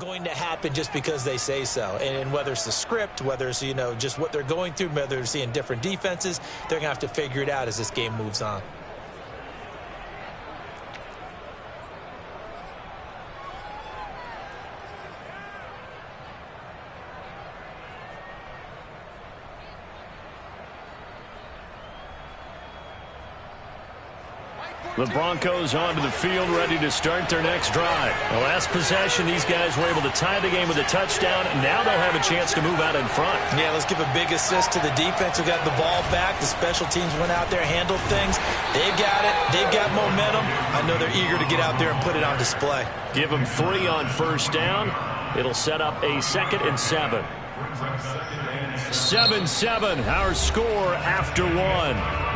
going to happen just because they say so. And whether it's the script, whether it's, just what they're going through, whether they're seeing different defenses, they're going to have to figure it out as this game moves on. The Broncos onto the field, ready to start their next drive. The last possession, these guys were able to tie the game with a touchdown. Now they'll have a chance to move out in front. Yeah, let's give a big assist to the defense who got the ball back. The special teams went out there, handled things. They've got it. They've got momentum. I know they're eager to get out there and put it on display. Give them 3 on first down. It'll set up a 2nd and 7. 7-7, our score after 1.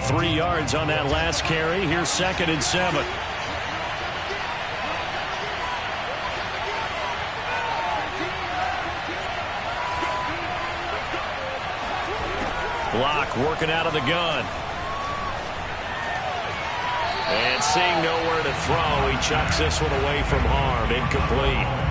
3 yards on that last carry. Here's 2nd and 7. Block working out of the gun. And seeing nowhere to throw, he chucks this one away from harm. Incomplete.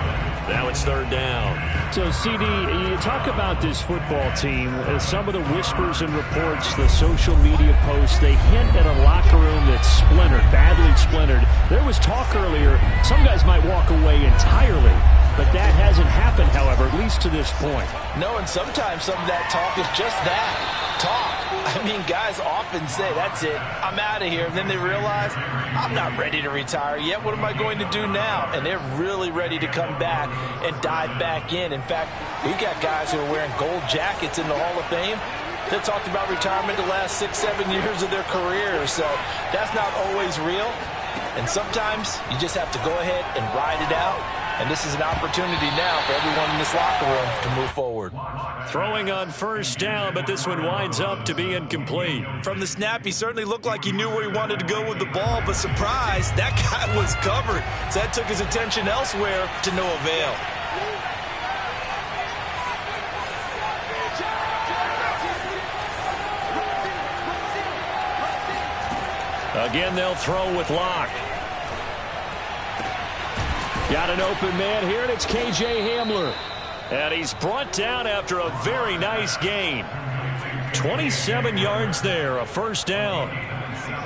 Now it's 3rd down. So, CD, you talk about this football team. Some of the whispers and reports, the social media posts, they hint at a locker room that's splintered, badly splintered. There was talk earlier, some guys might walk away entirely. But that hasn't happened, however, at least to this point. No, and sometimes some of that talk is just that, talk. I mean, guys often say, that's it, I'm out of here. And then they realize, I'm not ready to retire yet. What am I going to do now? And they're really ready to come back and dive back in. In fact, we've got guys who are wearing gold jackets in the Hall of Fame that talked about retirement the last 6-7 years of their career. So that's not always real. And sometimes you just have to go ahead and ride it out. And this is an opportunity now for everyone in this locker room to move forward. Throwing on first down, but this one winds up to be incomplete. From the snap, he certainly looked like he knew where he wanted to go with the ball, but surprise, that guy was covered. So that took his attention elsewhere to no avail. Again, they'll throw with Locke. Got an open man here, and it's K.J. Hamler. And he's brought down after a very nice gain. 27 yards there, a first down.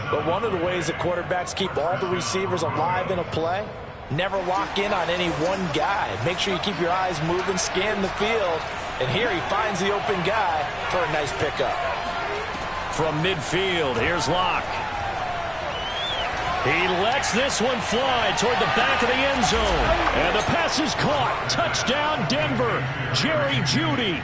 But one of the ways that quarterbacks keep all the receivers alive in a play, never lock in on any one guy. Make sure you keep your eyes moving, scan the field. And here he finds the open guy for a nice pickup. From midfield, here's Locke. He lets this one fly toward the back of the end zone. And the pass is caught. Touchdown, Denver. Jerry Jeudy.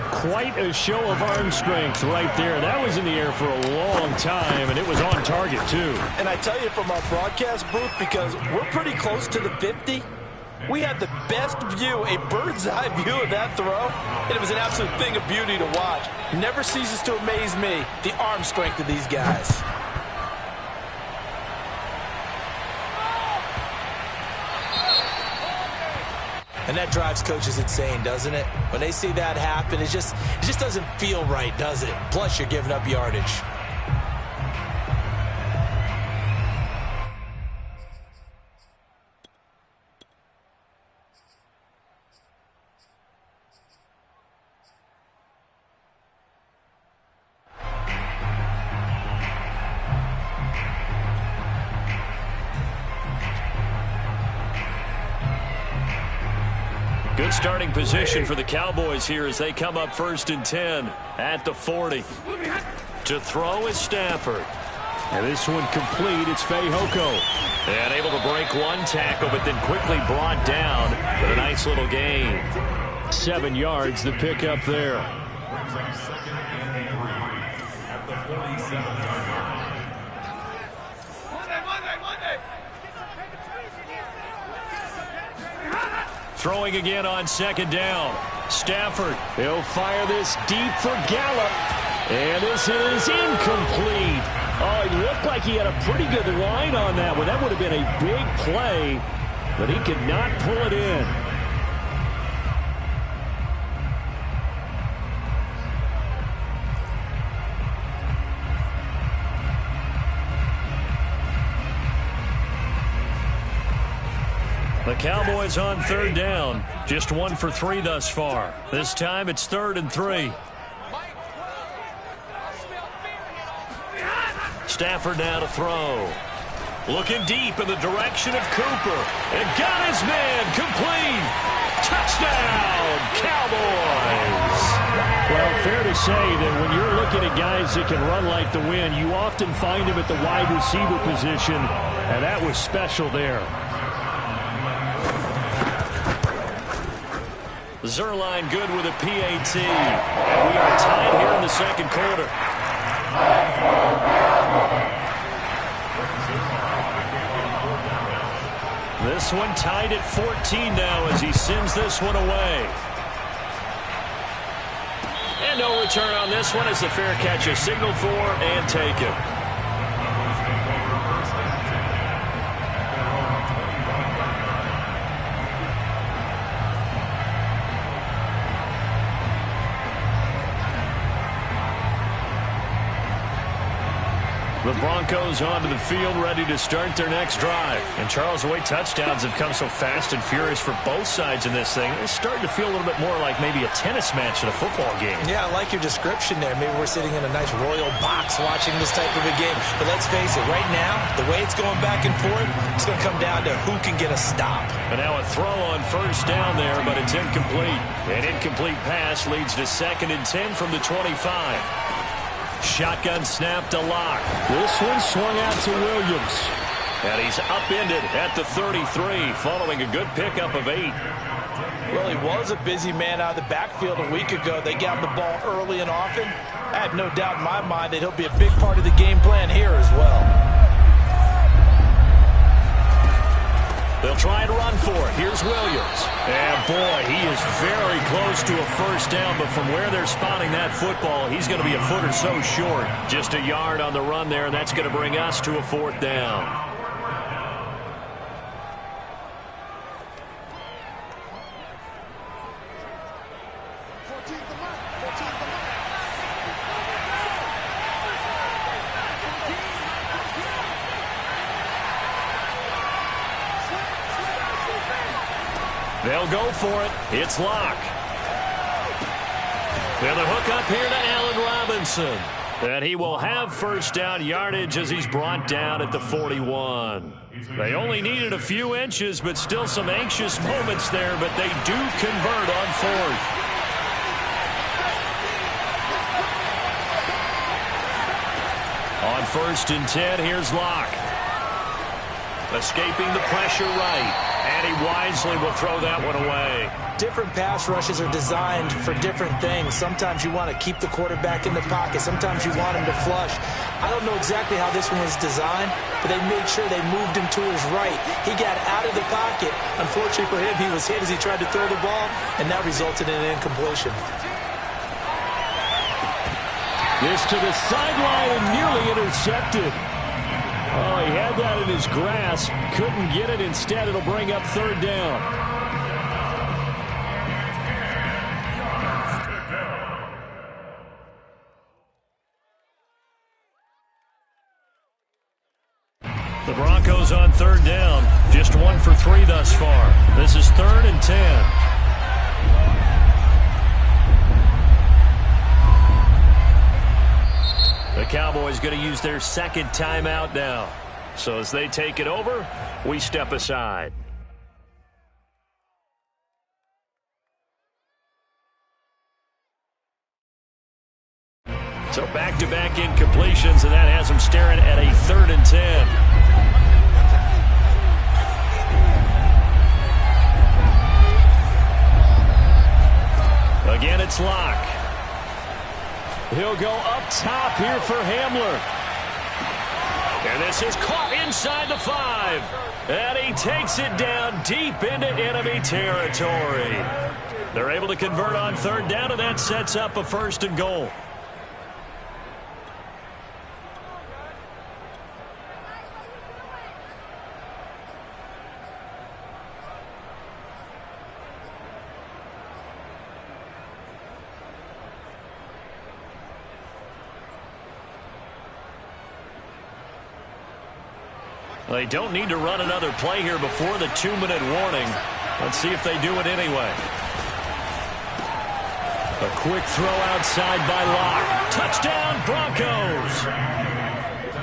Quite a show of arm strength right there. That was in the air for a long time, and it was on target, too. And I tell you, from our broadcast booth, because we're pretty close to the 50, we had the best view, a bird's-eye view of that throw, and it was an absolute thing of beauty to watch. Never ceases to amaze me, the arm strength of these guys. And that drives coaches insane, doesn't it? When they see that happen, it just doesn't feel right, does it? Plus, you're giving up yardage. Good starting position for the Cowboys here as they come up 1st and 10 at the 40. To throw is Stafford. And this one complete. It's Fehoko. And able to break one tackle, but then quickly brought down with a nice little gain. 7 yards, the pickup there. Throwing again on 2nd down. Stafford. He'll fire this deep for Gallup. And this is incomplete. Oh, it looked like he had a pretty good line on that one. That would have been a big play, but he could not pull it in. Cowboys on third down. Just 1 for 3 thus far. This time it's 3rd and 3. Stafford now to throw. Looking deep in the direction of Cooper. And got his man complete. Touchdown, Cowboys. Well, fair to say that when you're looking at guys that can run like the wind, you often find them at the wide receiver position, and that was special there. Zerline good with a PAT. And we are tied here in the second quarter. This one tied at 14 now as he sends this one away. And no return on this one as the fair catch is signaled for and taken. The Broncos onto the field, ready to start their next drive. And Charles, the way touchdowns have come so fast and furious for both sides in this thing, it's starting to feel a little bit more like maybe a tennis match in a football game. Yeah, I like your description there. Maybe we're sitting in a nice royal box watching this type of a game. But let's face it, right now, the way it's going back and forth, it's going to come down to who can get a stop. And now a throw on first down there, but it's incomplete. An incomplete pass leads to 2nd and 10 from the 25. Shotgun snap to Locke. This one swung out to Williams. And he's upended at the 33 following a good pickup of 8. Well, he was a busy man out of the backfield a week ago. They got the ball early and often. I have no doubt in my mind that he'll be a big part of the game plan here as well. They'll try and run for it. Here's Williams. And, boy, he is very close to a first down, but from where they're spotting that football, he's going to be a foot or so short. Just a yard on the run there, and that's going to bring us to a 4th down. They'll go for it. It's Locke. And the hook up here to Allen Robinson. And he will have first down yardage as he's brought down at the 41. They only needed a few inches, but still some anxious moments there, but they do convert on 4th. On 1st and 10, here's Locke. Escaping the pressure right. And he wisely will throw that one away. Different pass rushes are designed for different things. Sometimes you want to keep the quarterback in the pocket. Sometimes you want him to flush. I don't know exactly how this one was designed, but they made sure they moved him to his right. He got out of the pocket. Unfortunately for him, he was hit as he tried to throw the ball, and that resulted in an incompletion. This to the sideline and nearly intercepted. Oh, he had that in his grasp. Couldn't get it. Instead, it'll bring up 3rd down. The Broncos on 3rd down. Just 1 for 3 thus far. This is 3rd and 10. The Cowboys going to use their 2nd timeout now. So as they take it over, we step aside. So back-to-back incompletions, and that has them staring at a 3rd and 10. Again, it's Locke. He'll go up top here for Hamler. And this is caught inside the 5. And he takes it down deep into enemy territory. They're able to convert on 3rd down, and that sets up a 1st and goal. Well, they don't need to run another play here before the 2-minute warning. Let's see if they do it anyway. A quick throw outside by Locke. Touchdown, Broncos.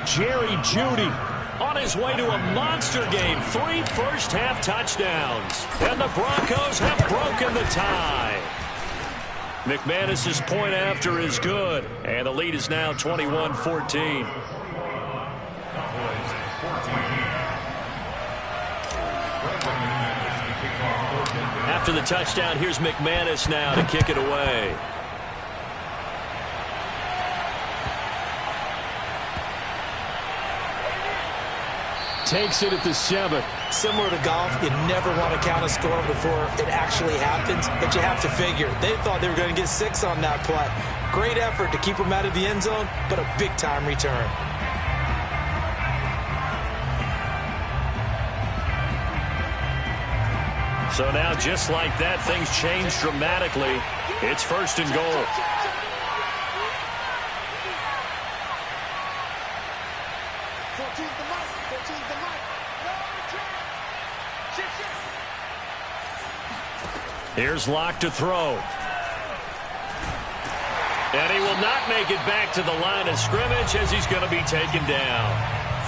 Jerry Jeudy on his way to a monster game. 3 first-half touchdowns. And the Broncos have broken the tie. McManus's point after is good. And the lead is now 21-14. After the touchdown, here's McManus now to kick it away. Takes it at the 7. Similar to golf, you never want to count a score before it actually happens, but you have to figure. They thought they were going to get 6 on that play. Great effort to keep them out of the end zone, but a big-time return. So now, just like that, things change dramatically. It's 1st and goal. Here's Locke to throw. And he will not make it back to the line of scrimmage as he's going to be taken down.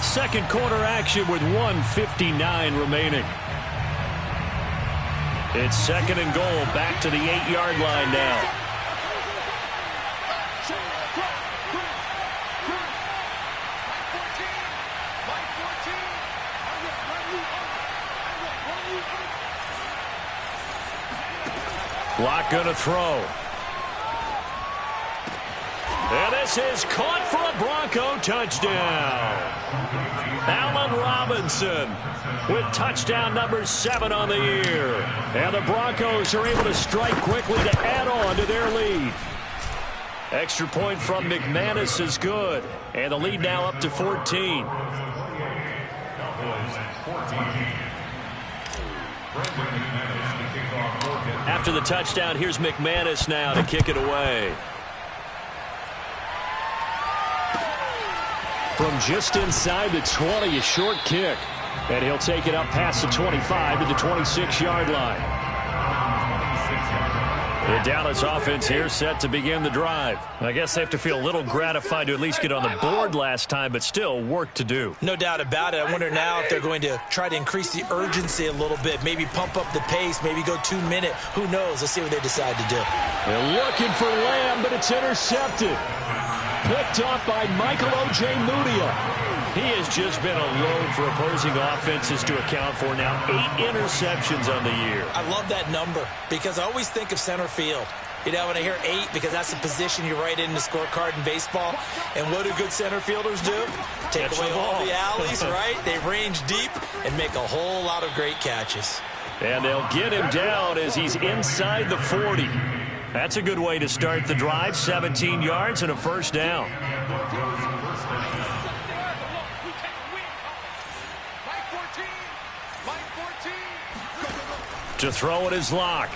Second quarter action with 1:59 remaining. It's 2nd and goal, back to the 8-yard line now. Locke gonna throw. And this is caught for a Bronco touchdown. Allen Robinson with touchdown number 7 on the year. And the Broncos are able to strike quickly to add on to their lead. Extra point from McManus is good. And the lead now up to 14. After the touchdown, here's McManus now to kick it away. From just inside the 20, a short kick. And he'll take it up past the 25 to the 26-yard line. The Dallas offense here set to begin the drive. I guess they have to feel a little gratified to at least get on the board last time, but still work to do. No doubt about it. I wonder now if they're going to try to increase the urgency a little bit, maybe pump up the pace, maybe go 2-minute. Who knows? Let's see what they decide to do. They're looking for Lamb, but it's intercepted. Picked up by Michael Ojemudia. He has just been a load for opposing offenses to account for now. 8 interceptions on the year. I love that number because I always think of center field. You know, when I hear 8, because that's the position you write in the scorecard in baseball. And what do good center fielders do? Take away all the alleys, right? They range deep and make a whole lot of great catches. And they'll get him down as he's inside the 40. That's a good way to start the drive. 17 yards and a first down. To throw it is Locke.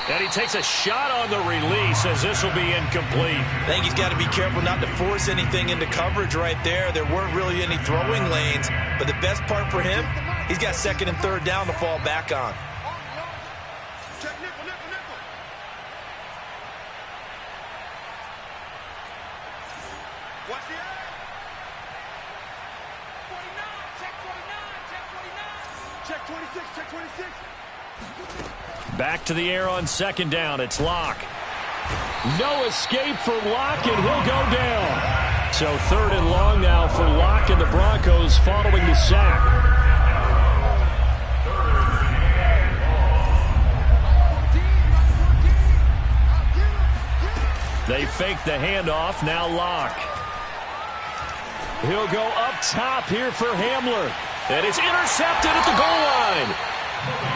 And he takes a shot on the release as this will be incomplete. I think he's got to be careful not to force anything into coverage right there. There weren't really any throwing lanes. But the best part for him, he's got 2nd and 3rd down to fall back on. Back to the air on 2nd down. It's Locke. No escape for Locke, and he'll go down. So 3rd and long now for Locke and the Broncos following the sack. They fake the handoff. Now Locke. He'll go up top here for Hamler. And it's intercepted at the goal line.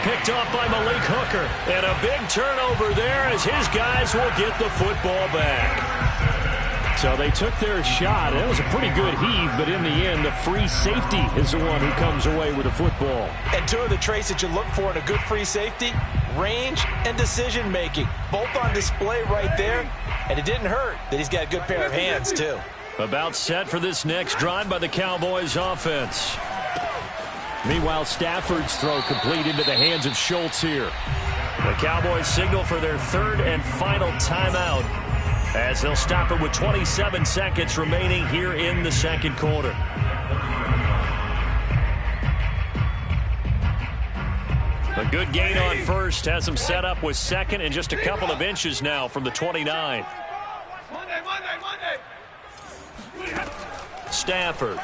Picked off by Malik Hooker. And a big turnover there as his guys will get the football back. So they took their shot. It was a pretty good heave, but in the end, the free safety is the one who comes away with the football. And 2 of the traits that you look for in a good free safety, range and decision-making. Both on display right there. And it didn't hurt that he's got a good pair of hands, too. About set for this next drive by the Cowboys offense. Meanwhile, Stafford's throw complete into the hands of Schultz here. The Cowboys signal for their third and final timeout as they'll stop it with 27 seconds remaining here in the second quarter. A good gain on first has them set up with second and just a couple of inches now from the 29. Stafford.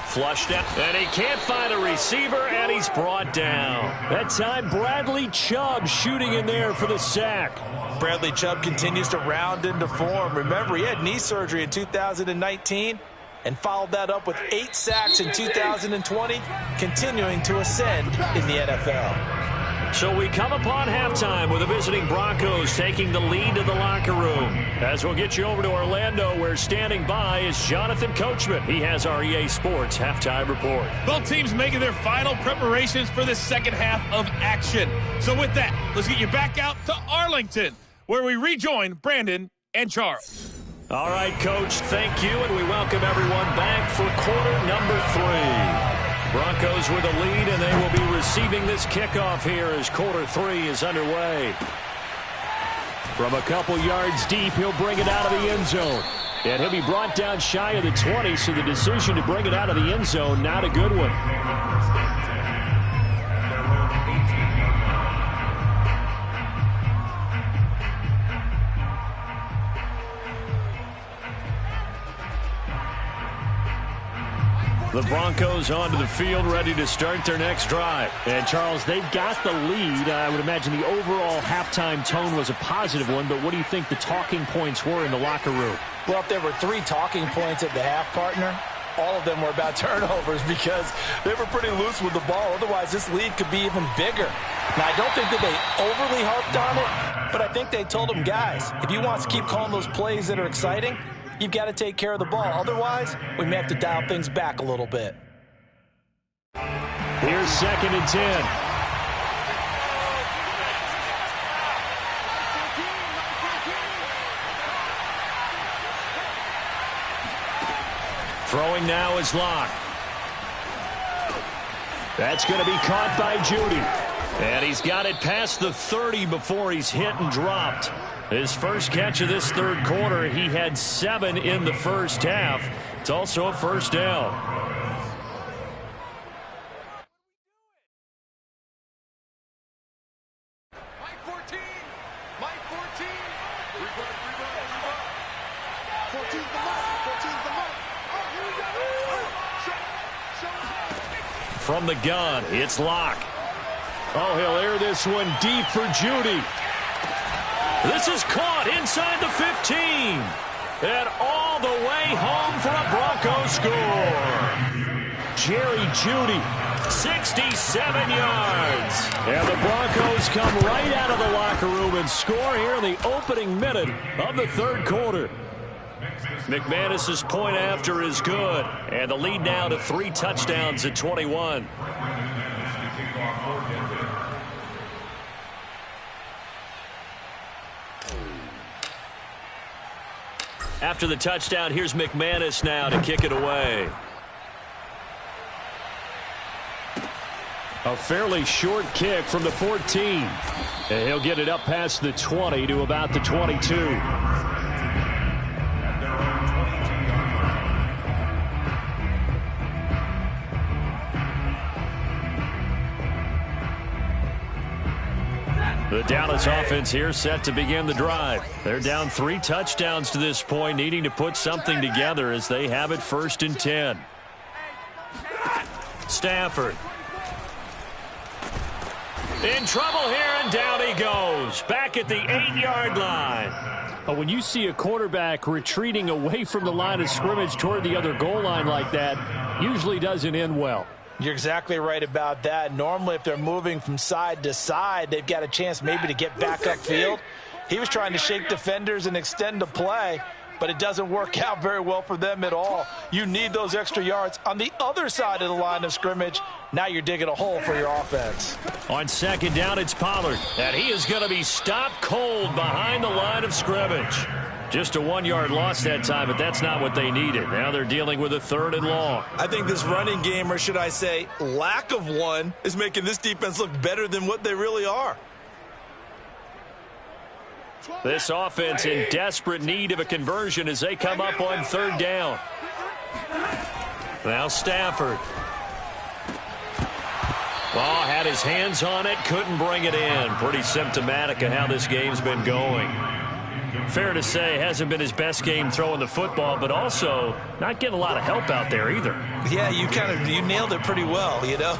Flushed out, and he can't find a receiver, and he's brought down. That time, Bradley Chubb shooting in there for the sack. Bradley Chubb continues to round into form. Remember, he had knee surgery in 2019 and followed that up with 8 sacks in 2020, continuing to ascend in the NFL. So we come upon halftime with the visiting Broncos taking the lead to the locker room. As we'll get you over to Orlando, where standing by is Jonathan Coachman. He has our EA Sports halftime report. Both teams making their final preparations for the second half of action. So with that, let's get you back out to Arlington, where we rejoin Brandon and Charles. All right, Coach, thank you, and we welcome everyone back for quarter number 3. Broncos with a lead, and they will be receiving this kickoff here as quarter 3 is underway. From a couple yards deep, he'll bring it out of the end zone. And he'll be brought down shy of the 20, so the decision to bring it out of the end zone, not a good one. The Broncos onto the field, ready to start their next drive. And, Charles, they've got the lead. I would imagine the overall halftime tone was a positive one, but what do you think the talking points were in the locker room? Well, if there were 3 talking points at the half, partner, all of them were about turnovers because they were pretty loose with the ball. Otherwise, this lead could be even bigger. Now, I don't think that they overly harped on it, but I think they told them, guys, if you want to keep calling those plays that are exciting, you've got to take care of the ball. Otherwise, we may have to dial things back a little bit. Here's 2nd and 10. Throwing now is Locke. That's going to be caught by Judy. And he's got it past the 30 before he's hit and dropped. His first catch of this third quarter, he had 7 in the first half. It's also a first down. Mike 14. Mike 14. Reverse. 14's the mark. 14's the mark. Oh, here we go. From the gun, it's Locke. Oh, he'll air this one deep for Judy. This is caught inside the 15. And all the way home for a Broncos score. Jerry Judy. 67 yards. And the Broncos come right out of the locker room and score here in the opening minute of the third quarter. McManus's point after is good. And the lead now to 3 touchdowns at 21. After the touchdown, here's McManus now to kick it away. A fairly short kick from the 14. And he'll get it up past the 20 to about the 22. The Dallas offense here set to begin the drive. They're down 3 touchdowns to this point, needing to put something together as they have it 1st and 10. Stafford. In trouble here, and down he goes. Back at the 8-yard line. But when you see a quarterback retreating away from the line of scrimmage toward the other goal line like that, usually doesn't end well. You're exactly right about that. Normally, if they're moving from side to side, they've got a chance maybe to get back upfield. He was trying to shake defenders and extend the play, but it doesn't work out very well for them at all. You need those extra yards on the other side of the line of scrimmage. Now you're digging a hole for your offense. On 2nd down, it's Pollard, and he is going to be stopped cold behind the line of scrimmage. Just a 1-yard loss that time, but that's not what they needed. Now they're dealing with a 3rd and long. I think this running game, or should I say lack of one, is making this defense look better than what they really are. This offense in desperate need of a conversion as they come up on 3rd down. Now Stafford. Oh, had his hands on it, couldn't bring it in. Pretty symptomatic of how this game's been going. Fair to say, hasn't been his best game throwing the football, but also not getting a lot of help out there either. Yeah, you nailed it pretty well, you know.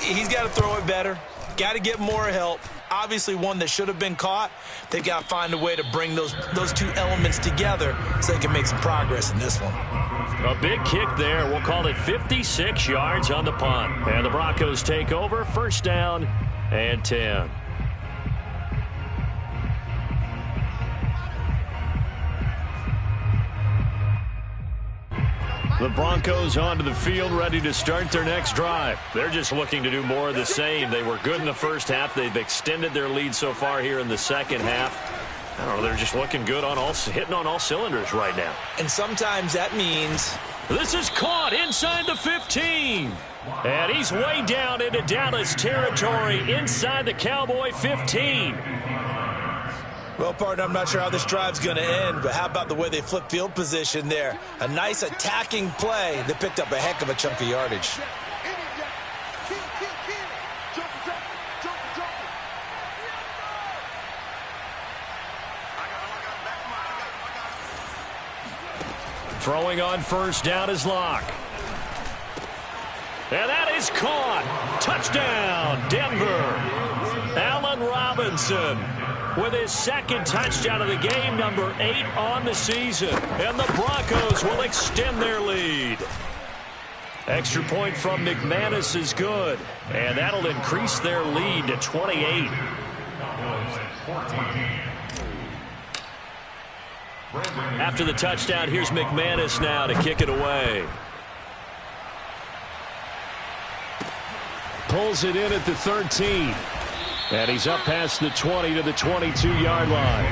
He's got to throw it better. Got to get more help. Obviously one that should have been caught. They've got to find a way to bring those two elements together so they can make some progress in this one. A big kick there. We'll call it 56 yards on the punt. And the Broncos take over. 1st down and 10. The Broncos onto the field, ready to start their next drive. They're just looking to do more of the same. They were good in the first half. They've extended their lead so far here in the second half. I don't know, they're just looking good on hitting on all cylinders right now. And sometimes that means... This is caught inside the 15. And he's way down into Dallas territory inside the Cowboy 15. Well, partner, I'm not sure how this drive's going to end, but how about the way they flip field position there? A nice attacking play that picked up a heck of a chunk of yardage. Throwing on 1st down is Locke. And that is caught. Touchdown, Denver. Allen Robinson with his 2nd touchdown of the game, number 8 on the season. And the Broncos will extend their lead. Extra point from McManus is good. And that'll increase their lead to 28. After the touchdown, here's McManus now to kick it away. Pulls it in at the 13. And he's up past the 20 to the 22-yard line.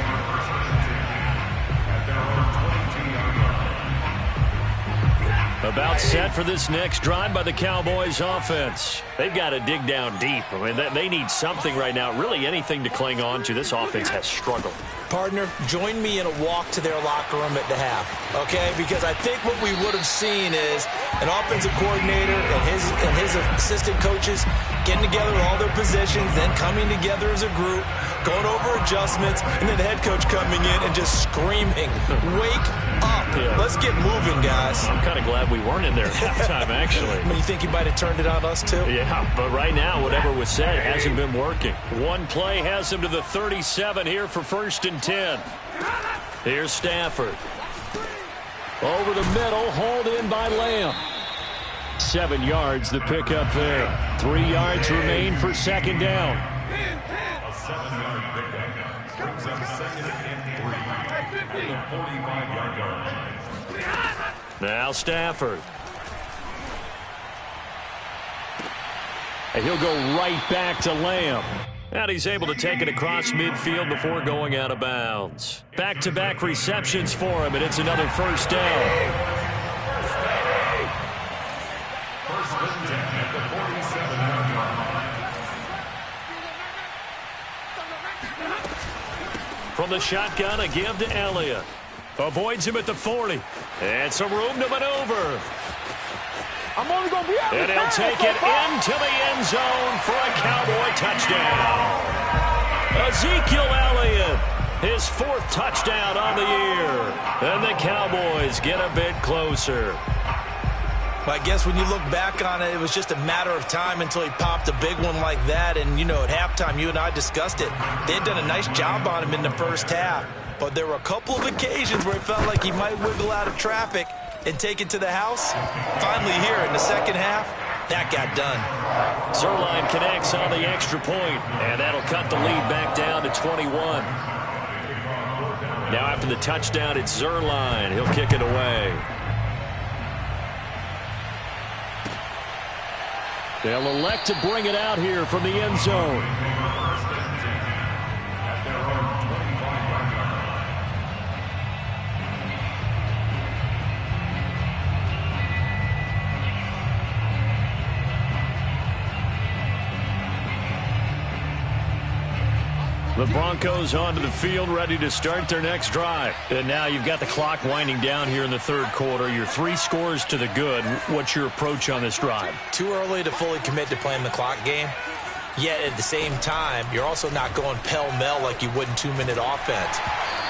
About set for this next drive by the Cowboys offense. They've got to dig down deep. I mean, they need something right now, really anything to cling on to. This offense has struggled. Partner, join me in a walk to their locker room at the half, okay? Because I think what we would have seen is an offensive coordinator and his assistant coaches getting together all their positions, then coming together as a group, going over adjustments, and then the head coach coming in and just screaming, wake up. Yeah. Let's get moving, guys. I'm kind of glad we weren't in there at halftime, actually. I mean, you think he might have turned it on us, too? Yeah, but right now, whatever was said hasn't been working. One play has him to the 37 here for 1st and 10. Here's Stafford. Over the middle, hauled in by Lamb. 7 yards the pickup there. 3 yards remain for 2nd down. A 7-yard pickup brings up 2nd and 3 at the 45-yard line. Now Stafford. And he'll go right back to Lamb. And he's able to take it across midfield before going out of bounds. Back-to-back receptions for him, and it's another 1st down. First and 10 at the 47-yard line. From the shotgun, a give to Elliott. Avoids him at the 40. And some room to maneuver. I'm only going to be able and he'll take it into the end zone for a Cowboy touchdown. Ezekiel Elliott, his 4th touchdown on the year. And the Cowboys get a bit closer. Well, I guess when you look back on it, it was just a matter of time until he popped a big one like that. And, you know, at halftime, you and I discussed it. They had done a nice job on him in the first half. But there were a couple of occasions where it felt like he might wiggle out of traffic and take it to the house. Finally here in the second half, that got done. Zuerlein connects on the extra point, and that'll cut the lead back down to 21. Now after the touchdown, it's Zuerlein. He'll kick it away. They'll elect to bring it out here from the end zone. The Broncos onto the field, ready to start their next drive. And now you've got the clock winding down here in the third quarter. You're 3 scores to the good. What's your approach on this drive? Too early to fully commit to playing the clock game. Yet at the same time, you're also not going pell-mell like you would in 2-minute offense.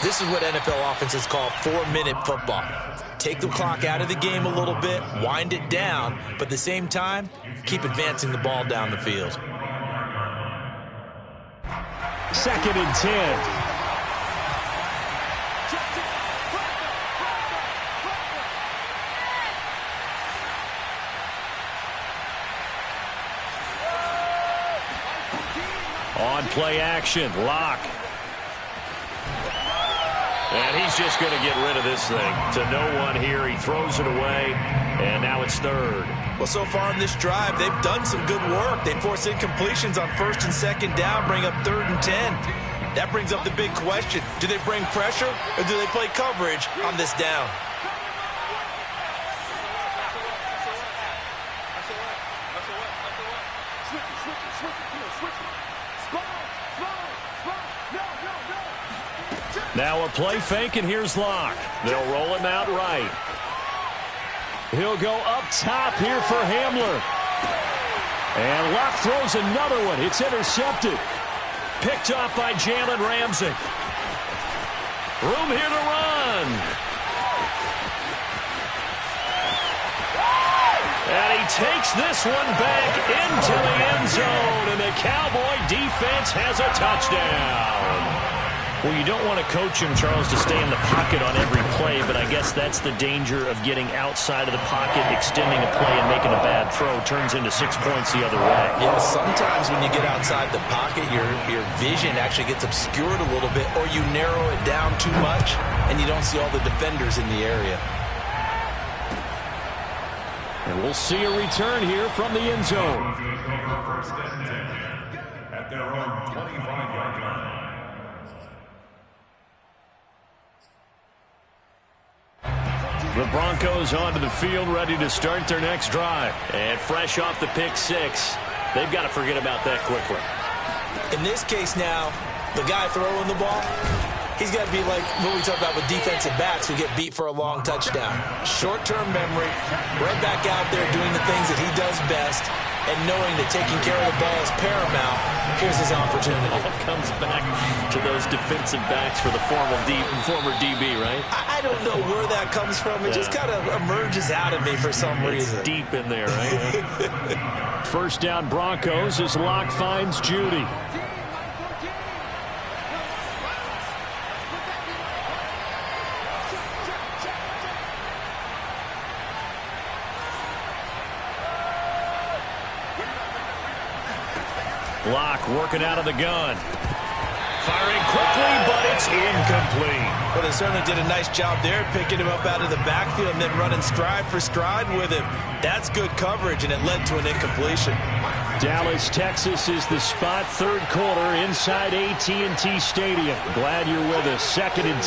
This is what NFL offenses call 4-minute football. Take the clock out of the game a little bit, wind it down, but at the same time, keep advancing the ball down the field. 2nd and 10. On play action, Locke. And he's just going to get rid of this thing to no one here. He throws it away, and now it's 3rd. Well, so far in this drive, they've done some good work. They force incompletions on 1st and 2nd down, bring up 3rd and 10. That brings up the big question. Do they bring pressure, or do they play coverage on this down? Now a play fake, and here's Locke. They'll roll him out right. He'll go up top here for Hamler. And Locke throws another one. It's intercepted. Picked off by Jalen Ramsey. Room here to run. And he takes this one back into the end zone. And the Cowboy defense has a touchdown. Well, you don't want to coach him, Charles, to stay in the pocket on every play, but I guess that's the danger of getting outside of the pocket, extending a play, and making a bad throw. Turns into 6 points the other way. Yeah, sometimes when you get outside the pocket, your vision actually gets obscured a little bit, or you narrow it down too much, and you don't see all the defenders in the area. And we'll see a return here from the end zone. First and 10 at their own 25-yard line. The Broncos onto the field, ready to start their next drive. And fresh off the pick 6, they've got to forget about that quickly. In this case now, the guy throwing the ball, he's got to be like what we talk about with defensive backs who get beat for a long touchdown. Short-term memory, right back out there doing the things that he does best, and knowing that taking care of the ball is paramount. Here's his opportunity. All comes back to those defensive backs for the former DB, right? I don't know where that comes from. It just kind of emerges out of me for some reason. It's deep in there, right? First down Broncos as Locke finds Judy. Locke working out of the gun. Firing quickly, but it's incomplete. Well, they certainly did a nice job there, picking him up out of the backfield and then running stride for stride with him. That's good coverage, and it led to an incompletion. Dallas, Texas is the spot. 3rd quarter inside AT&T Stadium. Glad you're with us. 2nd and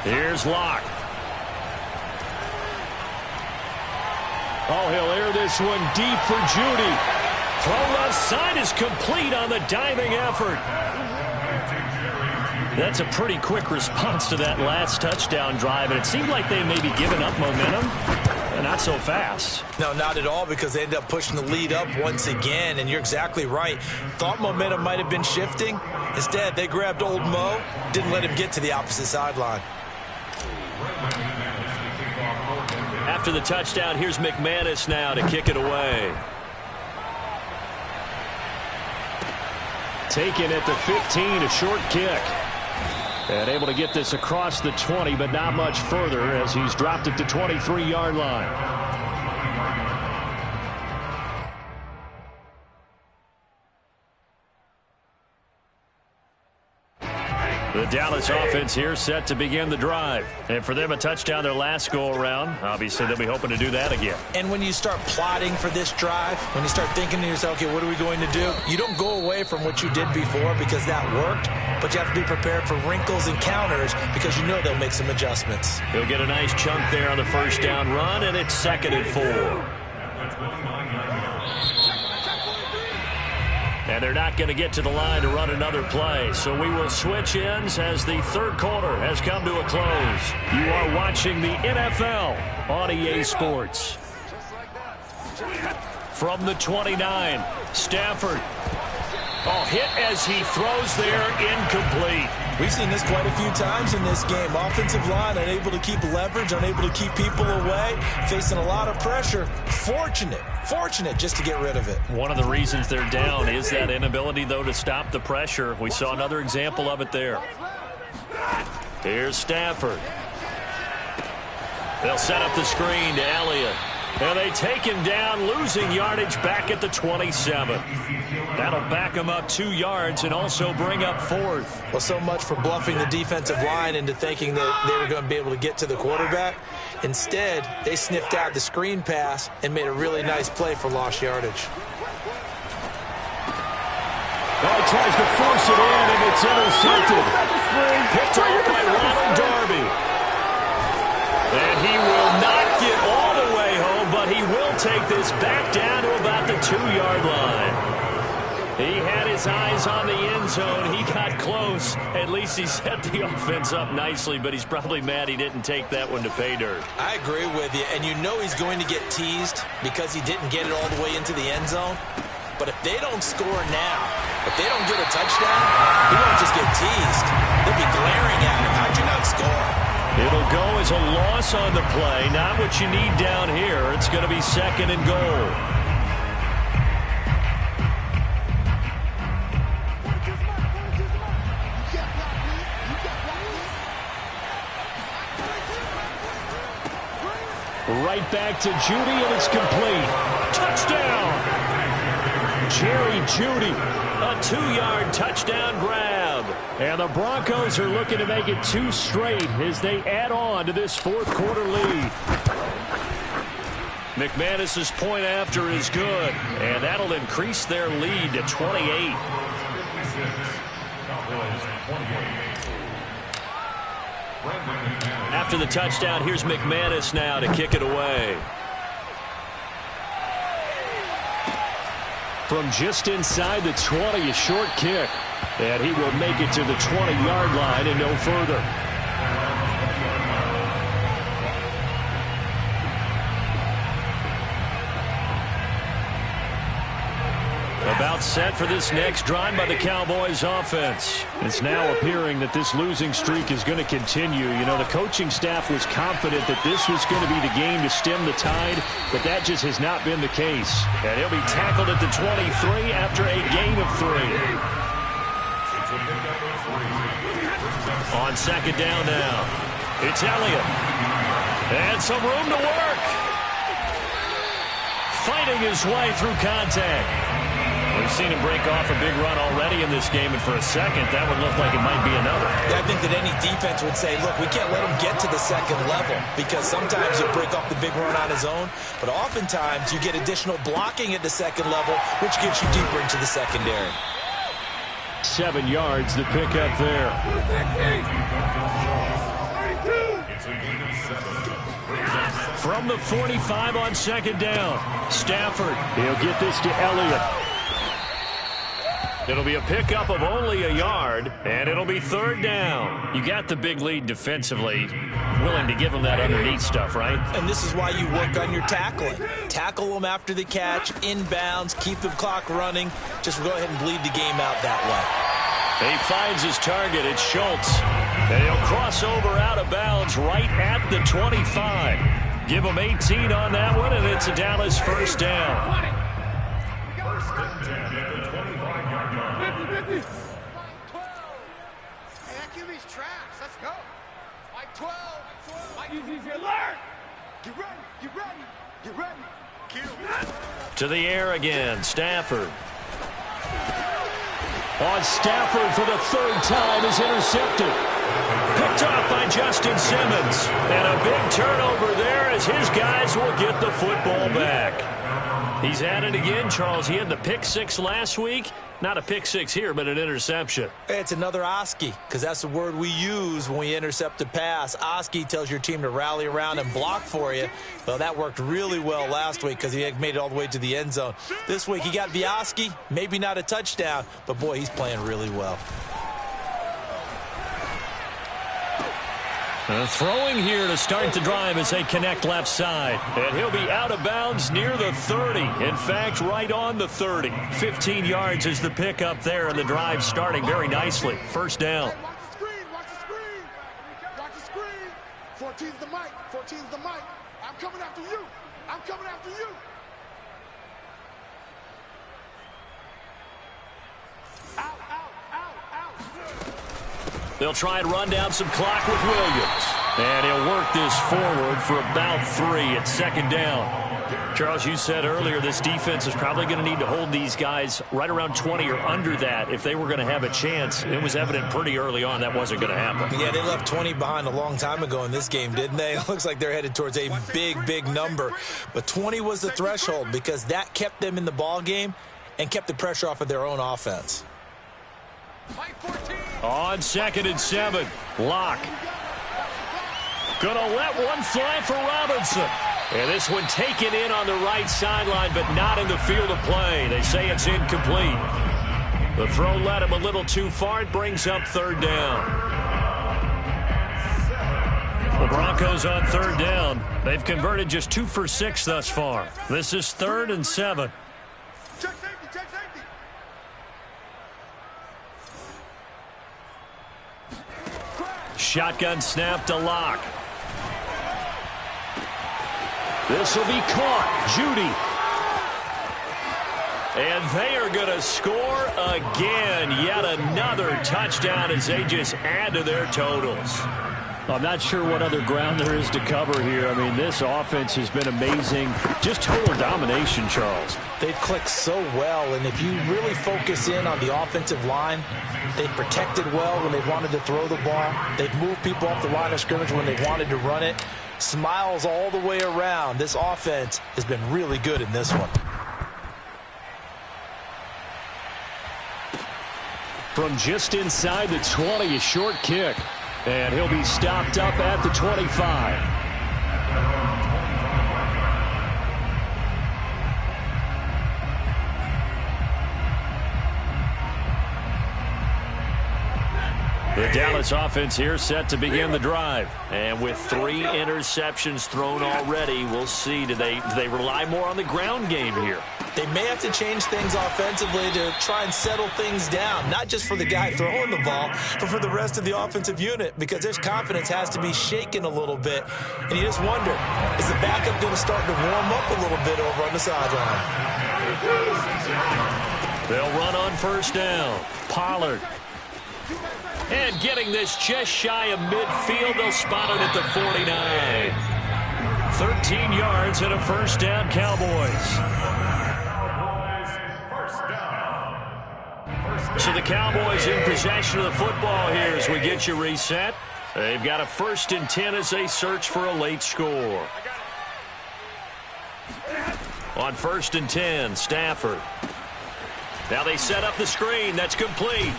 10. Here's Locke. Oh, he'll air this one deep for Judy. Throw left side is complete on the diving effort. That's a pretty quick response to that last touchdown drive, and it seemed like they may be giving up momentum. Not so fast. No, not at all, because they ended up pushing the lead up once again, and you're exactly right. Thought momentum might have been shifting. Instead, they grabbed old Mo, didn't let him get to the opposite sideline. After the touchdown, here's McManus now to kick it away. Taken at the 15, a short kick. And able to get this across the 20, but not much further as he's dropped it to 23-yard line. The Dallas offense here set to begin the drive. And for them, a touchdown their last go-around. Obviously, they'll be hoping to do that again. And when you start plotting for this drive, when you start thinking to yourself, okay, what are we going to do? You don't go away from what you did before because that worked, but you have to be prepared for wrinkles and counters because you know they'll make some adjustments. He'll get a nice chunk there on the first down run, and it's 2nd and 4. And they're not going to get to the line to run another play. So we will switch ends as the third quarter has come to a close. You are watching the NFL on EA Sports. From the 29, Stafford. Oh, hit as he throws there, incomplete. We've seen this quite a few times in this game. Offensive line unable to keep leverage, unable to keep people away, facing a lot of pressure. Fortunate just to get rid of it. One of the reasons they're down is that inability, though, to stop the pressure. We saw another example of it there. Here's Stafford. They'll set up the screen to Elliott. And they take him down, losing yardage back at the 27. That'll back him up 2 yards and also bring up fourth. Well, so much for bluffing the defensive line into thinking that they were going to be able to get to the quarterback. Instead, they sniffed out the screen pass and made a really nice play for lost yardage. Oh, he tries to force it in, and it's intercepted. Picked off by Ronald Darby. And he will not get all the way home, but he will take this back down to about the 2-yard line. He had his eyes on the end zone. He got close. At least he set the offense up nicely, but he's probably mad he didn't take that one to pay dirt. I agree with you, and you know he's going to get teased because he didn't get it all the way into the end zone. But if they don't score now, if they don't get a touchdown, he won't just get teased. They'll be glaring at him. How'd you not score? It'll go as a loss on the play. Not what you need down here. It's going to be 2nd and goal. Right back to Judy, and it's complete. Touchdown! Jerry Judy, a 2-yard touchdown grab. And the Broncos are looking to make it 2 straight as they add on to this fourth-quarter lead. McManus's point after is good, and that'll increase their lead to 28. After the touchdown, here's McManus now to kick it away. From just inside the 20, a short kick. And he will make it to the 20-yard line and no further. About set for this next drive by the Cowboys offense. It's now appearing that this losing streak is going to continue. You know, the coaching staff was confident that this was going to be the game to stem the tide, but that just has not been the case. And he'll be tackled at the 23 after a gain of 3. On 2nd down now, it's Elliott. And some room to work. Fighting his way through contact. We've seen him break off a big run already in this game, and for a second, that would look like it might be another. Yeah, I think that any defense would say, look, we can't let him get to the 2nd level, because sometimes he'll break off the big run on his own, but oftentimes you get additional blocking at the 2nd level, which gets you deeper into the secondary. 7 yards to pick up there. From the 45 on 2nd down, Stafford. He'll get this to Elliott. It'll be a pickup of only a yard, and it'll be 3rd down. You got the big lead defensively. Willing to give them that underneath stuff, right? And this is why you work on your tackling. Tackle them after the catch, inbounds, keep the clock running. Just go ahead and bleed the game out that way. He finds his target. It's Schultz. And he'll cross over out of bounds right at the 25. Give him 18 on that one, and it's a Dallas 1st down. Hey, that QB's trash. Let's go. Mike 12. Mike, he's alert. Get ready. Get ready. Get ready. Kill. To the air again, Stafford. On Stafford for the 3rd time is intercepted. Picked off by Justin Simmons. And a big turnover there as his guys will get the football back. He's at it again, Charles. He had the pick 6 last week. Not a pick six here, but an interception. It's another Oski, because that's the word we use when we intercept a pass. Oski tells your team to rally around and block for you. Well, that worked really well last week because he made it all the way to the end zone. This week he got the Oski, maybe not a touchdown, but boy, he's playing really well. Throwing here to start the drive as they connect left side. And he'll be out of bounds near the 30. In fact, right on the 30. 15 yards is the pickup there, and the drive starting very nicely. First down. Hey, watch the screen, watch the screen. Watch the screen. 14's the mic, 14's the mic. I'm coming after you. I'm coming after you. Out, out, out, out. They'll try and run down some clock with Williams. And he'll work this forward for about 3 at second down. Charles, you said earlier this defense is probably going to need to hold these guys right around 20 or under that if they were going to have a chance. It was evident pretty early on that wasn't going to happen. Yeah, they left 20 behind a long time ago in this game, didn't they? It looks like they're headed towards a big, big number. But 20 was the threshold because that kept them in the ball game and kept the pressure off of their own offense. On 2nd and 7, Locke. Gonna let one fly for Robinson. And this one taken in on the right sideline, but not in the field of play. They say it's incomplete. The throw led him a little too far. It brings up 3rd down. The Broncos on 3rd down. They've converted just 2 for 6 thus far. This is 3rd and 7. Check safety, check safety. Shotgun snap to Locke. This will be caught. Judy. And they are going to score again. Yet another touchdown as they just add to their totals. I'm not sure what other ground there is to cover here. I mean, this offense has been amazing. Just total domination, Charles. They've clicked so well, and if you really focus in on the offensive line, they've protected well when they've wanted to throw the ball. They've moved people off the line of scrimmage when they've wanted to run it. Smiles all the way around. This offense has been really good in this one. From just inside the 20, a short kick. And he'll be stopped up at the 25. The Dallas offense here set to begin the drive. And with 3 interceptions thrown already, we'll see. Do they rely more on the ground game here? They may have to change things offensively to try and settle things down, not just for the guy throwing the ball, but for the rest of the offensive unit, because their confidence has to be shaken a little bit. And you just wonder, is the backup going to start to warm up a little bit over on the sideline? They'll run on 1st down. Pollard. And getting this just shy of midfield, they'll spot it at the 49. 13 yards and a 1st down, Cowboys. So the Cowboys in possession of the football here as we get you reset. They've got a 1st and 10 as they search for a late score. On 1st and 10, Stafford. Now they set up the screen. That's complete.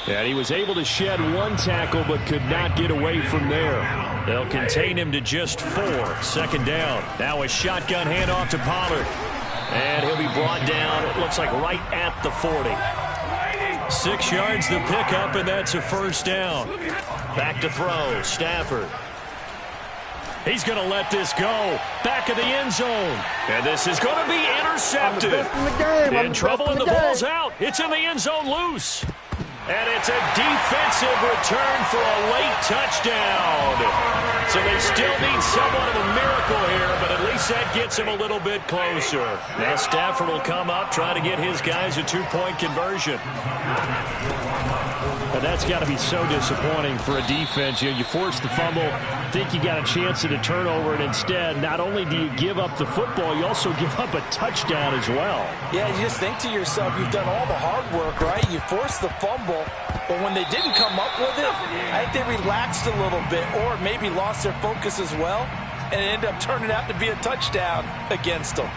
And he was able to shed 1 tackle but could not get away from there. They'll contain him to just 4. 2nd down. Now a shotgun handoff to Pollard. And he'll be brought down, it looks like right at the 40. 6 yards the pickup, and that's a 1st down. Back to throw, Stafford. He's going to let this go. Back of the end zone. And this is going to be intercepted. In trouble, and the ball's out. It's in the end zone loose. And it's a defensive return for a late touchdown. So they still need somewhat of a miracle here, but at least that gets him a little bit closer. Now Stafford will come up, try to get his guys a 2-point conversion. And that's got to be so disappointing for a defense. You force the fumble, think you got a chance at a turnover, and instead, not only do you give up the football, you also give up a touchdown as well. Yeah, you just think to yourself, you've done all the hard work, right? You forced the fumble, but when they didn't come up with it, I think they relaxed a little bit or maybe lost their focus as well, and it ended up turning out to be a touchdown against them.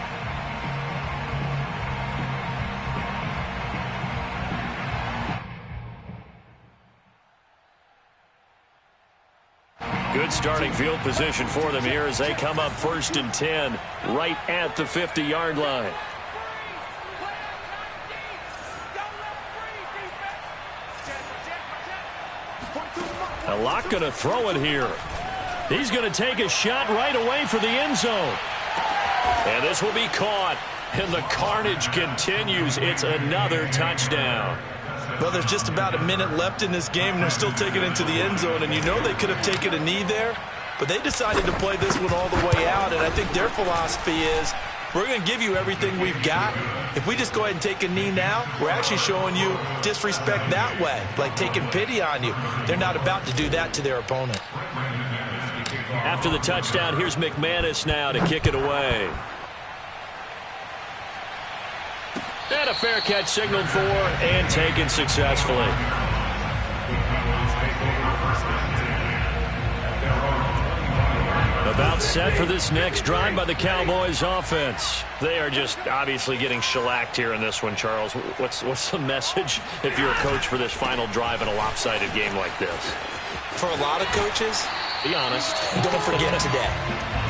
Good starting field position for them here as they come up 1st and 10 right at the 50-yard line. A lot going to throw it here. He's going to take a shot right away for the end zone. And this will be caught. And the carnage continues. It's another touchdown. Well, there's just about a minute left in this game, and they're still taking it to the end zone. And you know they could have taken a knee there, but they decided to play this one all the way out. And I think their philosophy is, we're going to give you everything we've got. If we just go ahead and take a knee now, we're actually showing you disrespect that way, like taking pity on you. They're not about to do that to their opponent. After the touchdown, here's McManus now to kick it away. And a fair catch signaled for and taken successfully. About set for this next drive by the Cowboys offense. They are just obviously getting shellacked here in this one, Charles. What's the message if you're a coach for this final drive in a lopsided game like this? For a lot of coaches, be honest. Don't forget today.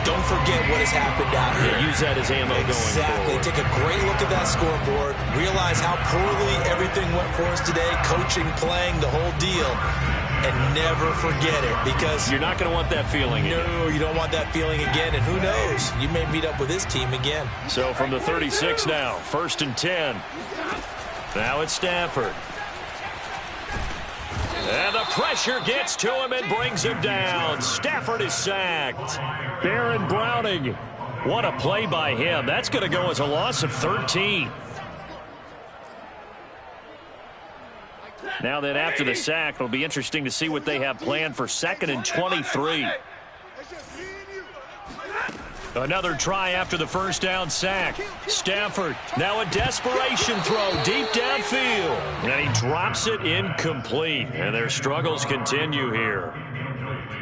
Don't forget what has happened out here. Yeah, use that as ammo going forward. Exactly. Take a great look at that scoreboard. Realize how poorly everything went for us today. Coaching, playing, the whole deal. And never forget it, because you're not going to want that feeling again. No, you don't want that feeling again. And who knows? You may meet up with this team again. So from the 36 now, 1st and 10. Now it's Stafford. And the pressure gets to him and brings him down. Stafford is sacked. Baron Browning. What a play by him. That's going to go as a loss of 13. Now then, after the sack, it'll be interesting to see what they have planned for 2nd and 23. Another try after the first down sack. Stafford, now a desperation throw deep downfield. And he drops it incomplete. And their struggles continue here.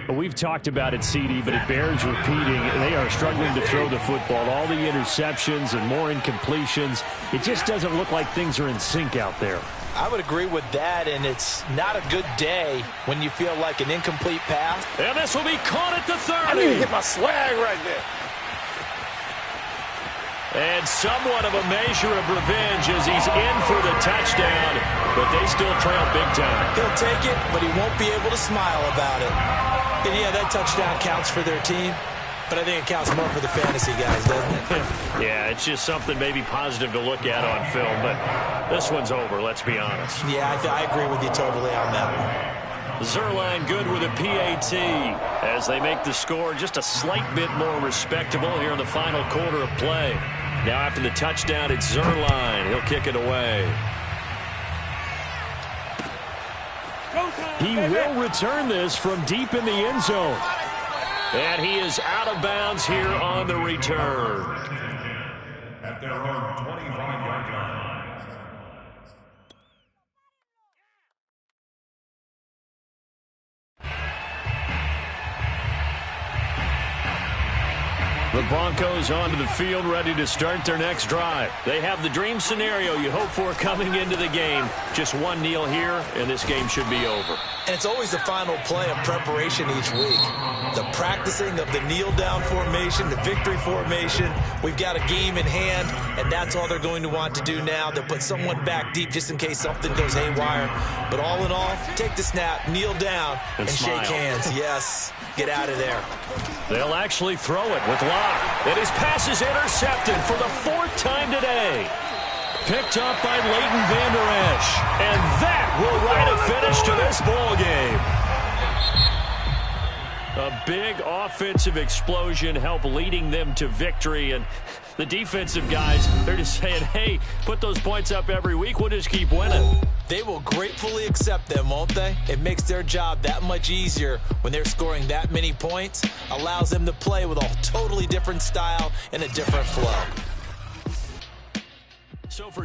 We've talked about it, CD, but it bears repeating. They are struggling to throw the football. All the interceptions and more incompletions. It just doesn't look like things are in sync out there. I would agree with that, and it's not a good day when you feel like an incomplete pass. And this will be caught at the 30. I need to get my swag right there. And somewhat of a measure of revenge as he's in for the touchdown, but they still trail big time. He'll take it, but he won't be able to smile about it. And yeah, that touchdown counts for their team, but I think it counts more for the fantasy guys, doesn't it? Yeah, it's just something maybe positive to look at on film, but this one's over, let's be honest. Yeah, I agree with you totally on that one. Zerline good with a PAT as they make the score just a slight bit more respectable here in the final quarter of play. Now after the touchdown, it's Zerline. He'll kick it away. He will return this from deep in the end zone. And he is out of bounds here on the return. At their own 25-yard line. The Broncos onto the field ready to start their next drive. They have the dream scenario you hope for coming into the game. Just one kneel here, and this game should be over. And it's always the final play of preparation each week. The practicing of the kneel-down formation, the victory formation. We've got a game in hand, and that's all they're going to want to do now. They'll put someone back deep just in case something goes haywire. But all in all, take the snap, kneel down, and shake hands. Yes, get out of there. They'll actually throw it with Locke. And his pass is intercepted for the 4th time today. Picked up by Leighton Vander Esch. And that will write a finish to this ball game. A big offensive explosion helped leading them to victory. And the defensive guys, they're just saying, hey, put those points up every week. We'll just keep winning. They will gratefully accept them, won't they? It makes their job that much easier when they're scoring that many points. Allows them to play with a totally different style and a different flow. So for